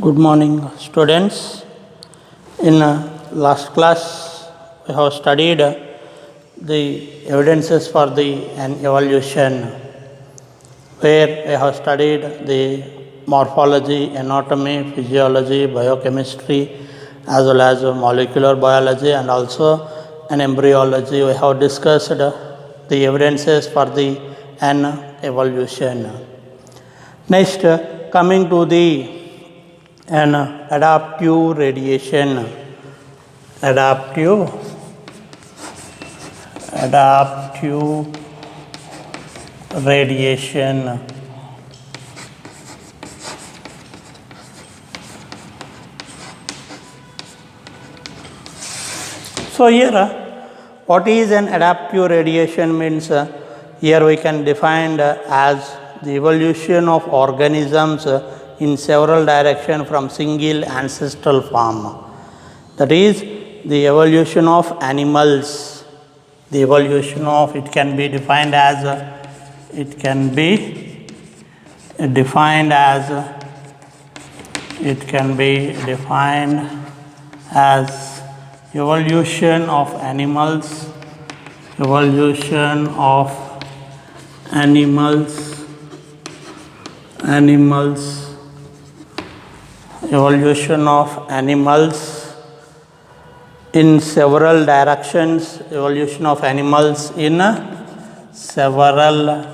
Good morning, students. In last class, we have studied the evidences for an evolution, where we have studied the morphology, anatomy, physiology, biochemistry, as well as molecular biology, and also an embryology. We have discussed the evidences for an evolution. Next, coming to an adaptive radiation. Adaptive radiation. So here, what is an adaptive radiation means, here we can define as the evolution of organisms in several directions from single ancestral form. That is the evolution of animals. The evolution of it can be defined as evolution of animals, in several directions, evolution of animals in several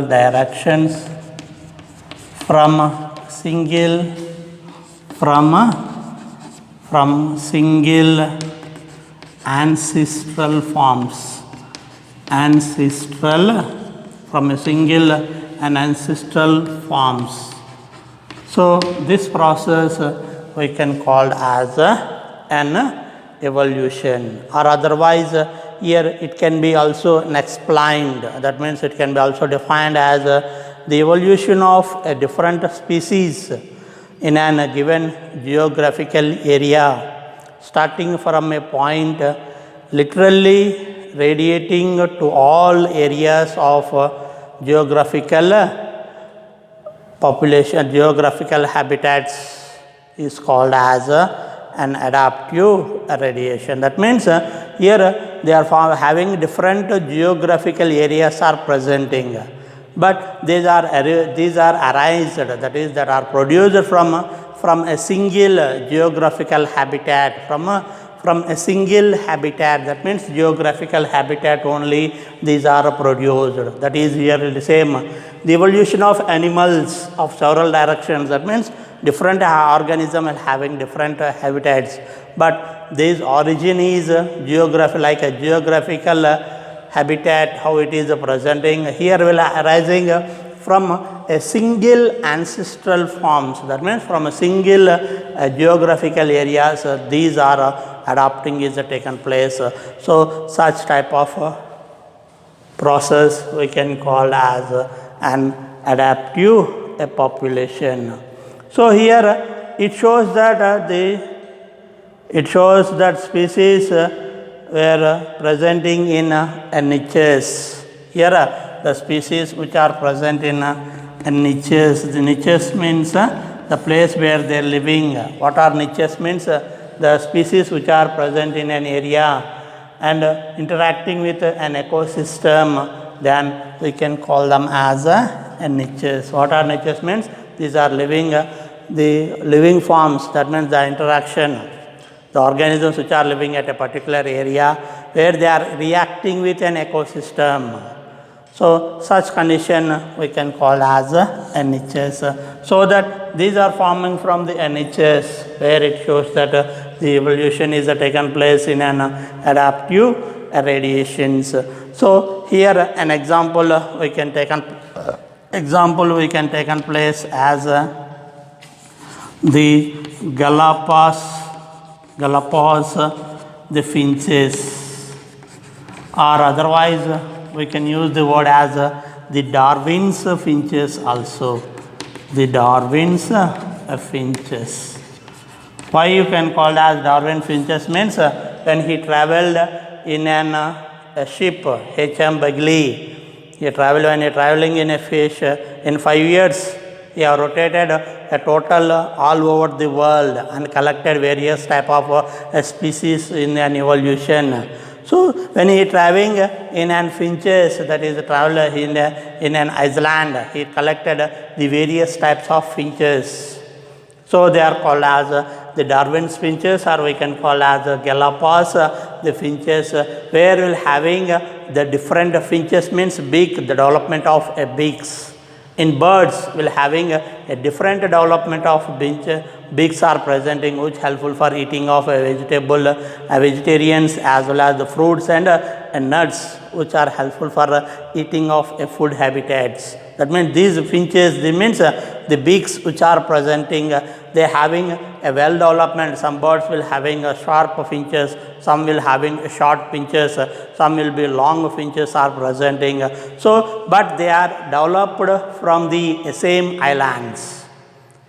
directions from single ancestral forms, So this process we can call as an evolution, or otherwise here it can be also explained. That means it can be also defined as the evolution of a different species in a given geographical area, starting from a point literally radiating to all areas of geographical population, geographical habitats is called as an adaptive radiation. That means here they are having different geographical areas are presenting, but these are arised, that are produced from a single geographical habitat, from a single habitat. That means geographical habitat only these are produced. That is here the same. The evolution of animals of several directions, that means different organisms are having different habitats, but this origin is like a geographical habitat, how it is presenting. Here will arising from a single ancestral forms. That means from a single geographical areas, these are adapting is taken place. So such type of process we can call as an adaptive population. So here it shows that species were presenting in niches. Here the species which are present in niches. The niches means the place where they are living. What are niches means? The species which are present in an area and interacting with an ecosystem, then we can call them as niches. What are niches means? These are the living forms. That means the interaction, the organisms which are living at a particular area where they are reacting with an ecosystem. So such condition we can call as niches. So that these are forming from the niches, where it shows that the evolution is taken place in an adaptive radiations. So here an example we can take place as the Galapagos, the finches, or otherwise we can use the word as the Darwin's finches also. The Darwin's finches. Why you can call as Darwin finches means when he traveled in a ship, H.M. Bagley, when he traveling in a fish, in 5 years he have rotated a total all over the world and collected various type of species in an evolution. So when he traveling in an finches, that is travel in an island, he collected the various types of finches. So they are called as the Darwin's finches, or we can call as Galapagos the finches, where will having the different finches means beak, the development of a beaks. In birds will having a different development of beaks are presenting, which helpful for eating of a vegetable, vegetarians, as well as the fruits and nuts, which are helpful for eating of a food habitats. That means these finches, they means the beaks which are presenting, they having a well development. Some birds will having a sharp finches, some will having short finches, some will be long finches are presenting. So, but they are developed from the same islands.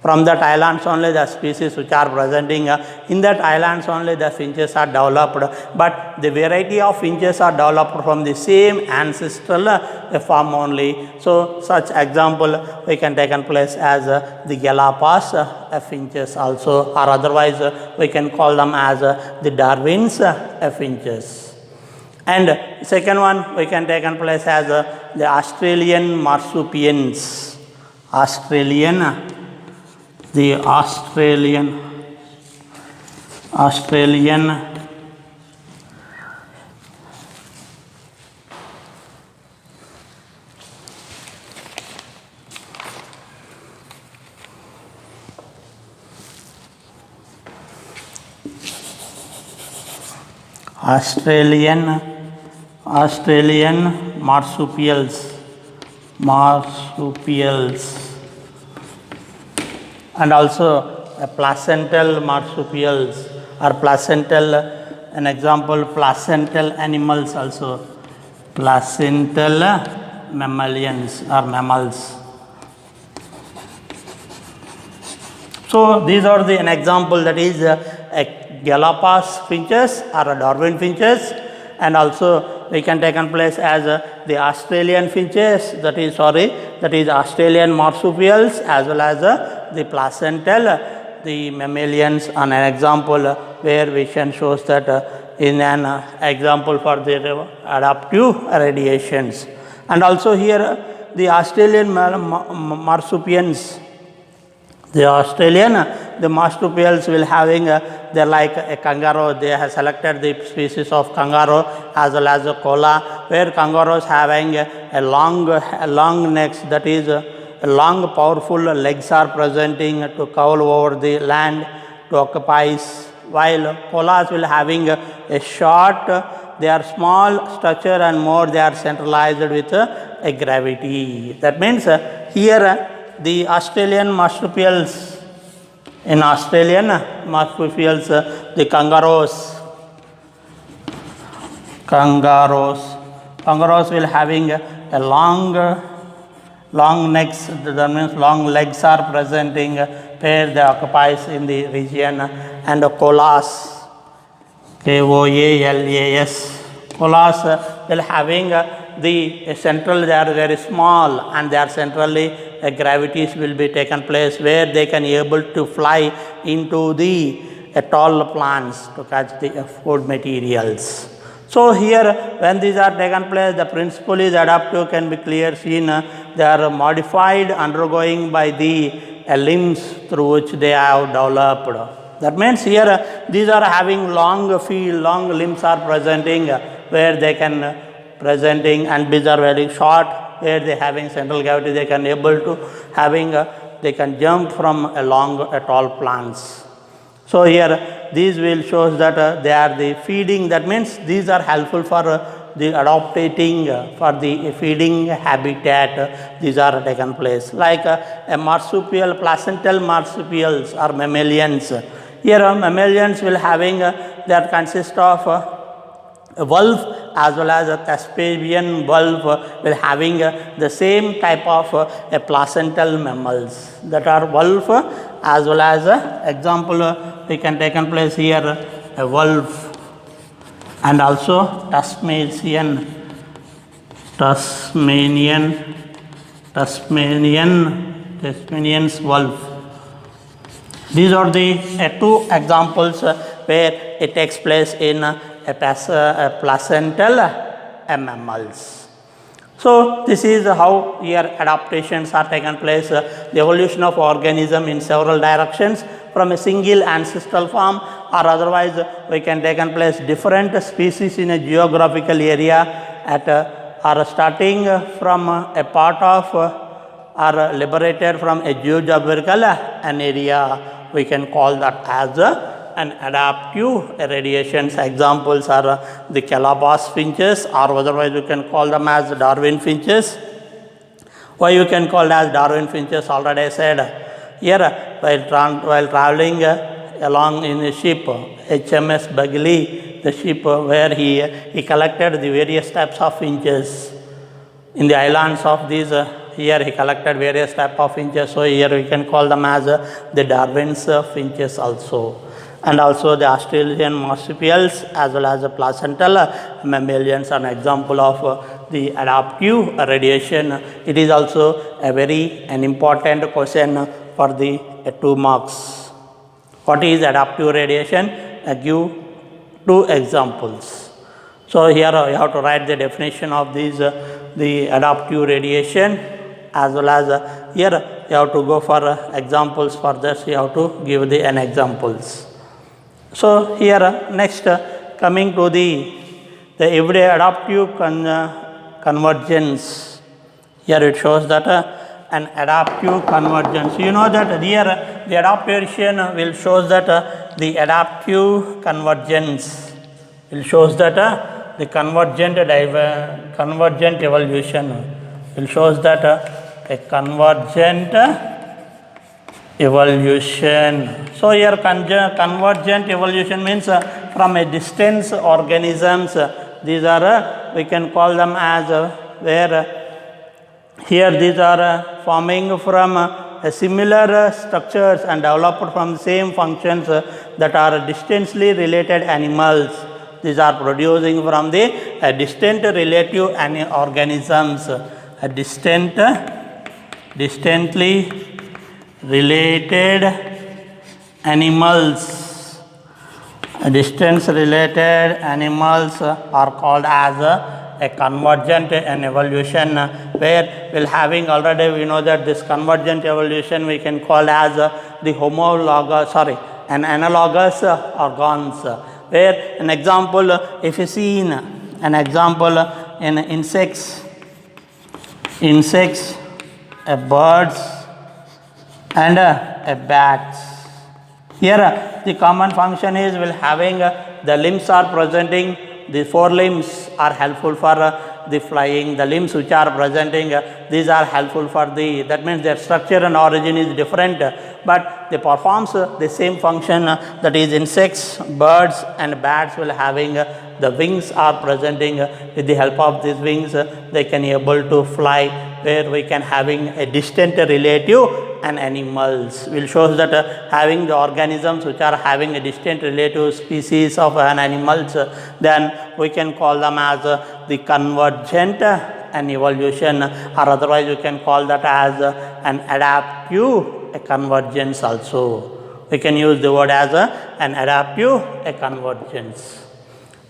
From that islands only the species which are presenting, in that islands only the finches are developed, but the variety of finches are developed from the same ancestral form only. So such example we can take in place as the Galapagos finches also, or otherwise we can call them as the Darwin's finches. And second one we can take in place as the Australian marsupials. The Australian marsupials, and also placental marsupials, or placental, an example placental animals also, placental mammalians or mammals. So these are an example, that is a Galapagos finches or a Darwin finches, and also we can take in place as the Australian finches, that is Australian marsupials, as well as the placental, the mammalians, on an example where vision shows that in an example for the adaptive radiations. And also here the Australian marsupials, the marsupials will having they're like a kangaroo. They have selected the species of kangaroo as well as a koala, where kangaroos having a long necks, that is long powerful legs are presenting to cover over the land to occupy, while koalas will having a short, they are small structure and more they are centralized with a gravity. That means here the Australian marsupials, in Australian marsupials, the kangaroos will having a long necks, that means long legs are presenting where they occupies in the region, and koalas, koalas will having the central, they are very small and they are centrally gravities will be taken place where they can able to fly into the tall plants to catch the food materials. So here when these are taken place, the principle is adaptive can be clear seen, they are modified undergoing by the limbs through which they have developed. That means here these are having long limbs are presenting where they can presenting, and these are very short where they having central gravity, they can able to having they can jump from a tall plants. So here these will shows that they are the feeding, that means these are helpful for the adapting for the feeding habitat. These are taken place like a marsupial, placental marsupials or mammalians. Here mammalians will having that consist of a wolf as well as a Thespian wolf will having the same type of placental mammals, that are wolf as well as example we can take in place here a wolf, and also Tasmanian Tasmanian's wolf. These are the two examples where it takes place in placental mammals. So, this is how here adaptations are taken place, the evolution of organism in several directions from a single ancestral form, or otherwise we can taken place different species in a geographical area at are starting from a part of are liberated from a geographical an area. We can call that as an adaptive radiations. Examples are the Calabash finches, or otherwise you can call them as Darwin finches. Why you can call as Darwin finches? Already I said here, while traveling along in a ship, HMS Bagley, the ship where he collected the various types of finches in the islands of these. Here he collected various types of finches, so here we can call them as the Darwin's finches also. And also the Australian marsupials as well as the placental mammalians are an example of the adaptive radiation. It is also a very important question for the 2 marks. What is adaptive radiation? I give 2 examples. So here you have to write the definition of these the adaptive radiation, as well as here you have to go for examples. For this you have to give the n examples. So here next coming to the everyday adaptive convergence. Here it shows that an adaptive convergence. You know that here the adaptation will shows that the adaptive convergence will shows that the convergent evolution will shows that a convergent evolution. So here convergent evolution means from a distance organisms. These are we can call them as where here these are forming from similar structures and developed from the same functions that are distantly related animals. These are producing from the distant relative organisms, distantly related animals. Distance related animals are called as a convergent evolution, where we'll having already we know that this convergent evolution we can call as the homologous an analogous organs, where an example if you see in an example in insects, birds and bats. Here the common function is will having the limbs are presenting, the 4 limbs are helpful for the flying, the limbs which are presenting these are helpful for the, that means their structure and origin is different, but they performs the same function, that is insects, birds and bats will having the wings are presenting. With the help of these wings they can able to fly, where we can having a distant relative and animals will shows that having the organisms which are having a distant relative species of an animals, then we can call them as the convergent an evolution, or otherwise you can call that as an adaptive convergence also. We can use the word as an adaptive convergence.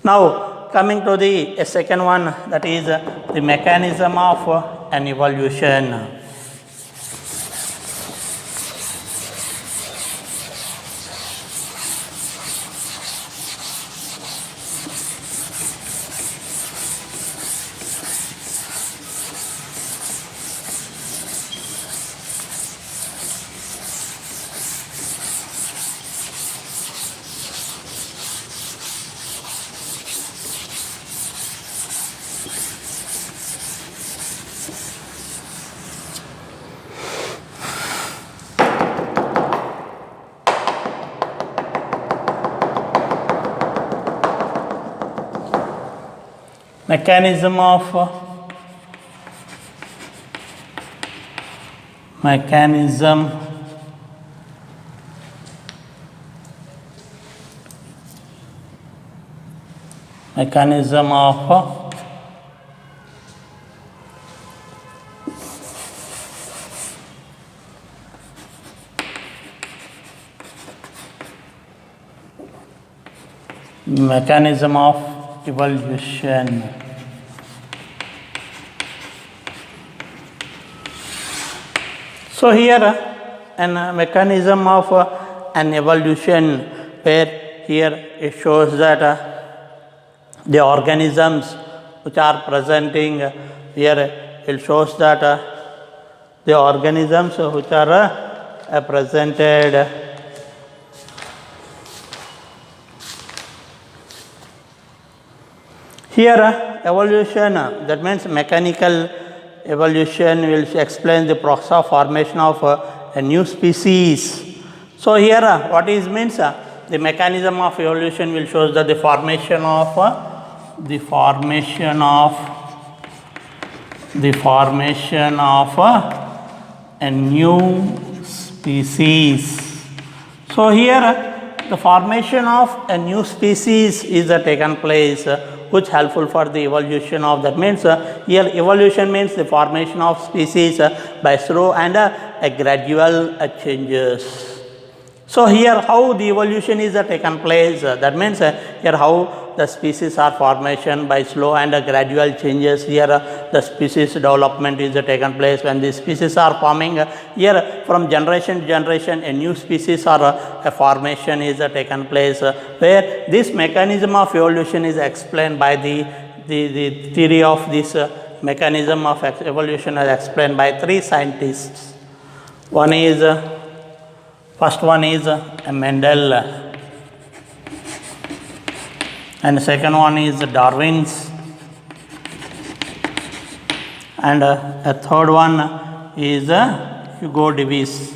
Now coming to the second one, that is the mechanism of an evolution. Mechanism of mechanism of evolution. So here an mechanism of an evolution, where here it shows that the organisms which are presenting, here it shows that the organisms which are presented here evolution, that means mechanical evolution will explain the process of formation of a new species. So here what is means the mechanism of evolution will show that the formation of a new species. So here the formation of a new species is taken place, which helpful for the evolution of, that means here evolution means the formation of species by slow and a gradual changes. So here how the evolution is taken place, that means here how the species are formation by slow and gradual changes. Here the species development is taken place when the species are forming. Here from generation to generation a new species or a formation is taken place, where this mechanism of evolution is explained by the theory of this mechanism of evolution is explained by three scientists. First one is Mendel, and the second one is Darwin's, and a third one is Hugo de Vries.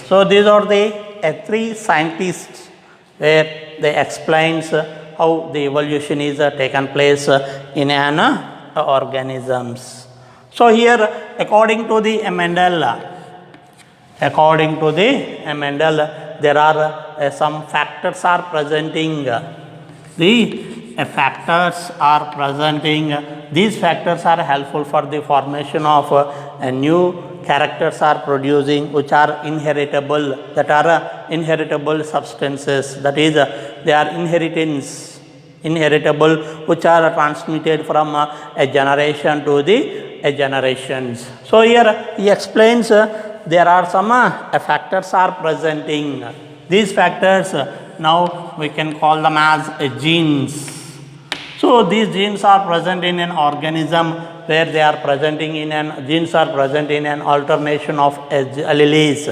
So these are the three scientists where they explains how the evolution is taken place in an organisms. So here according to the Mendel, there are some factors are presenting. These factors are helpful for the formation of a new characters are producing, which are inheritable, that are inheritable substances, that is they are inheritable, which are transmitted from a generation to the generations. So here he explains there are some factors are presenting. These factors now we can call them as genes. So these genes are present in an organism, where they are presenting in an genes are present in an alternation of alleles.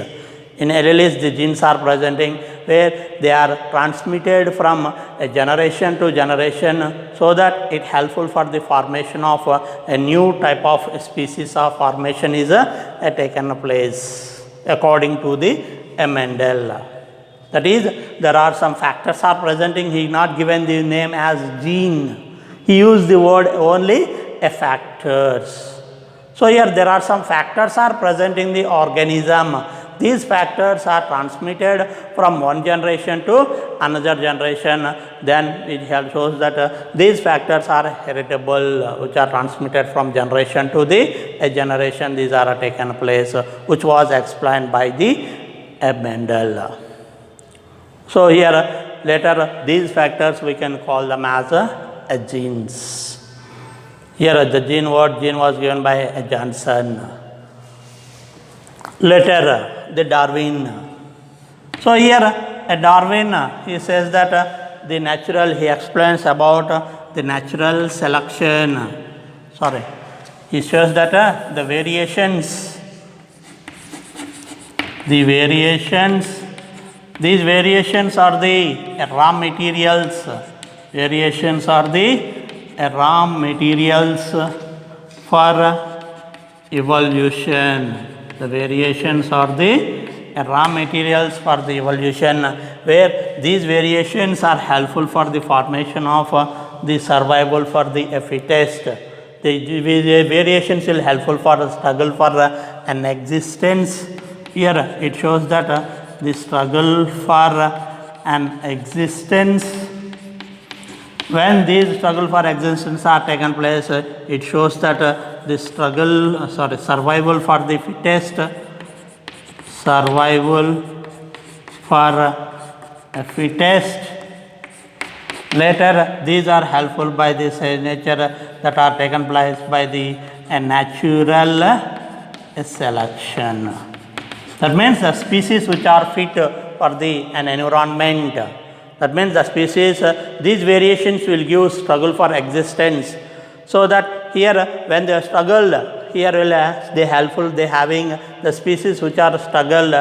In alleles the genes are presenting, where they are transmitted from a generation to generation, so that it helpful for the formation of a new type of species of formation is taken place according to the Mendel. That is, there are some factors are presenting. He not given the name as gene. He used the word only factors. So here there are some factors are present in the organism. These factors are transmitted from one generation to another generation. Then it shows that these factors are heritable, which are transmitted from generation to the generation. These are taken place, which was explained by the Mendel. So here later these factors we can call them as genes. Here the gene was given by Johnson. Later the Darwin. So here Darwin he says that he explains about the natural selection. He shows that the variations. These variations are the raw materials. Variations are the raw materials for evolution. The variations are the raw materials for the evolution, where these variations are helpful for the formation of the survival for the fittest. The variations will helpful for the struggle for an existence. Here it shows that the struggle for an existence. When these struggle for existence are taken place, it shows that the survival for the fittest, survival for fittest. Later, these are helpful by this nature that are taken place by the natural selection. That means the species which are fit for an environment. That means the species, these variations will give struggle for existence. So that here when they struggle, here will they helpful, they having the species which are struggle,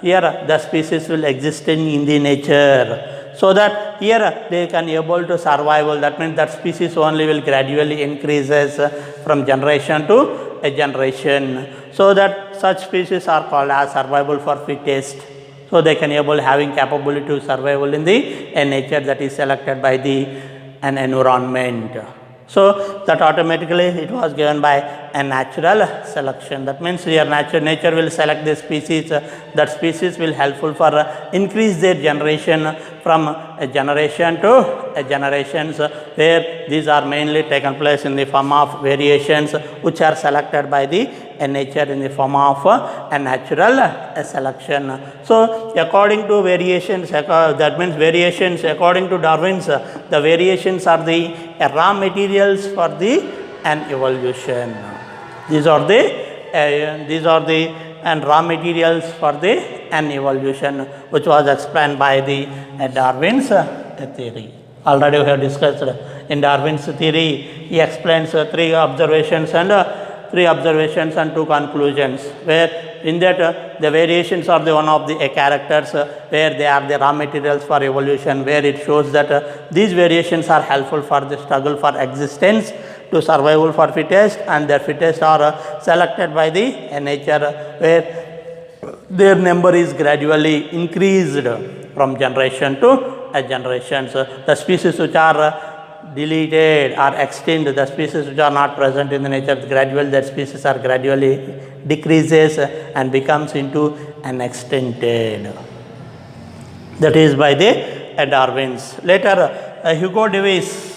here the species will exist in the nature. So that here they can able to survival. That means that species only will gradually increases from generation to a generation. So that such species are called as survival for fittest. So they can able having capability to survival in the nature that is selected by an environment. So that automatically it was given by a natural selection. That means here nature will select the species. That species will helpful for increase their generation from a generation to a generations, where these are mainly taken place in the form of variations which are selected by the nature in the form of a natural selection. So according to variations, that means variations according to Darwin's, the variations are the raw materials for an evolution. These are the raw materials for an evolution, which was explained by the Darwin's theory. Already we have discussed in Darwin's theory. He explains three observations and two conclusions, where in that the variations are the one of the characters, where they are the raw materials for evolution, where it shows that these variations are helpful for the struggle for existence, to survival for fittest, and their fittest are selected by the nature, where their number is gradually increased from generation to a generation. So the species which are deleted or extinct, the species which are not present in the nature, gradually that species are gradually decreases and becomes into an extincted. That is by the Darwin's. Later Hugo Davis.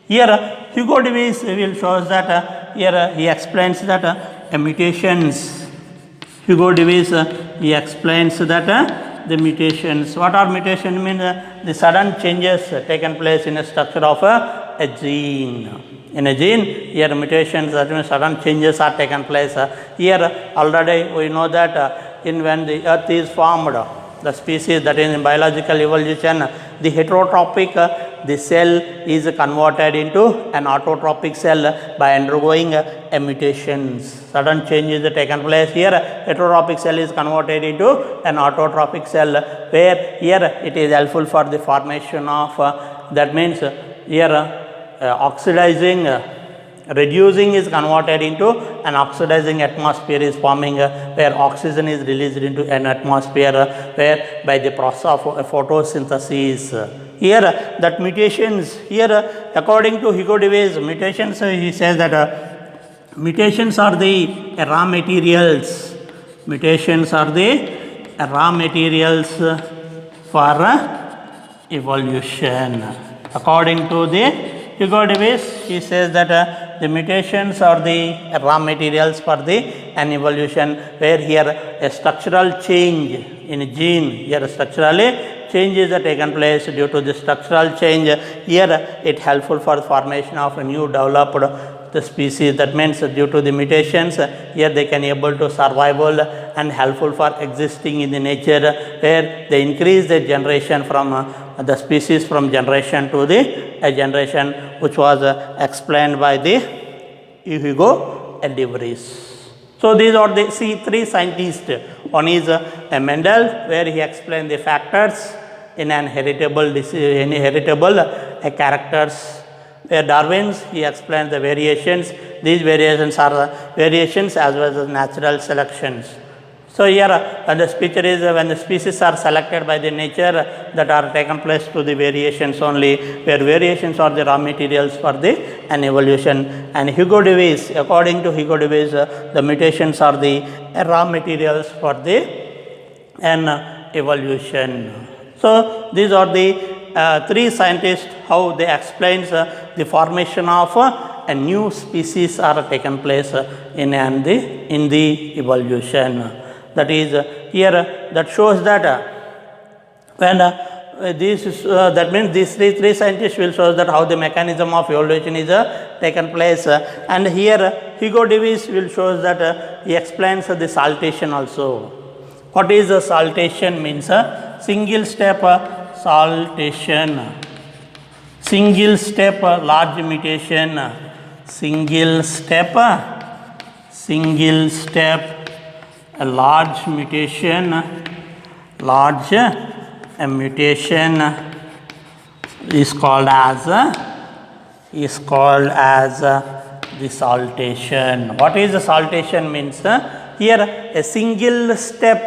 Here Hugo Davis will show that here he explains that mutations. Hugo Davis he explains that the mutations. What are mutations? Mean the sudden changes taken place in a structure of a gene. In a gene, here mutations, that means sudden changes are taken place. Here already we know that when the earth is formed, the species, that is in biological evolution, the heterotrophic, the cell is converted into an autotrophic cell by undergoing mutations. Sudden changes taken place. Here heterotrophic cell is converted into an autotrophic cell, where here it is helpful for the formation of, that means here oxidizing, reducing is converted into an oxidizing atmosphere is forming, where oxygen is released into an atmosphere, where by the process of photosynthesis. Here that mutations, here according to Hugo Davis, mutations, he says that mutations are the raw materials. Mutations are the raw materials for evolution. According to the Hugo Davis, he says that the mutations are the raw materials for an evolution, where here a structural change in a gene, here structurally changes are taken place. Due to the structural change, here it helpful for the formation of a new developed the species. That means due to the mutations, here they can able to survival and helpful for existing in the nature, where they increase the generation from the species from generation to a generation, which was explained by the Hugo Davis. So these are the three scientists. One is Mendel, where he explained the factors in an heritable characters. Where Darwin's, he explained the variations. These variations are variations as well as natural selections. So here when the species are selected by the nature, that are taken place to the variations only, where variations are the raw materials for an evolution. And Hugo Davis, according to Hugo Davis, the mutations are the raw materials for an evolution. So these are the three scientists, how they explains the formation of a new species are taken place in the evolution. That is here that shows that when that means these three scientists will show that how the mechanism of evolution is taken place, and here Hugo Davis will show that he explains the saltation also. What is the saltation means? Single step saltation, single step large mutation, single step a large mutation, large mutation is called as the saltation. What is the saltation means? Here a single step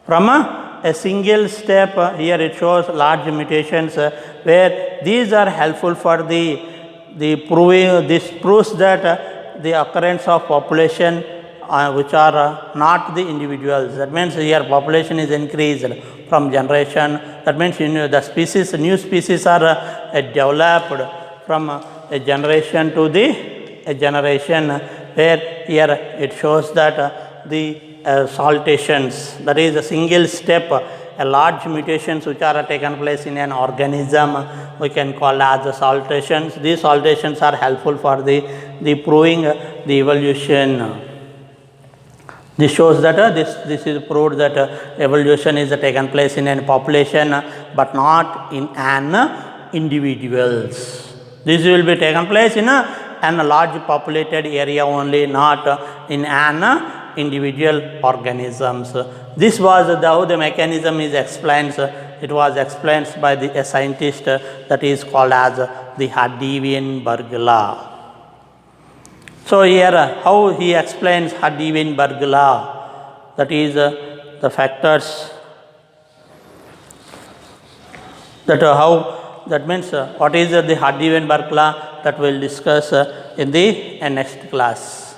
from a single step, here it shows large mutations where these are helpful for the proving. This proves that the occurrence of population which are not the individuals. That means here population is increased from generation. That means the species, new species are developed from a generation to a generation, where here it shows that the saltations, that is a single step, a large mutations which are taken place in an organism, we can call as the saltations. These saltations are helpful for the proving the evolution. This shows that this is proved that evolution is taken place in a population but not in an individuals. This will be taken place in a large populated area only, not in an individual organisms. This was how the mechanism is explained. It was explained by a scientist that is called as the Hadwienberg law. So here how he explains Hadwienberg law, that is the factors that how, that means what is the Hadwienberg law, that we will discuss in the next class.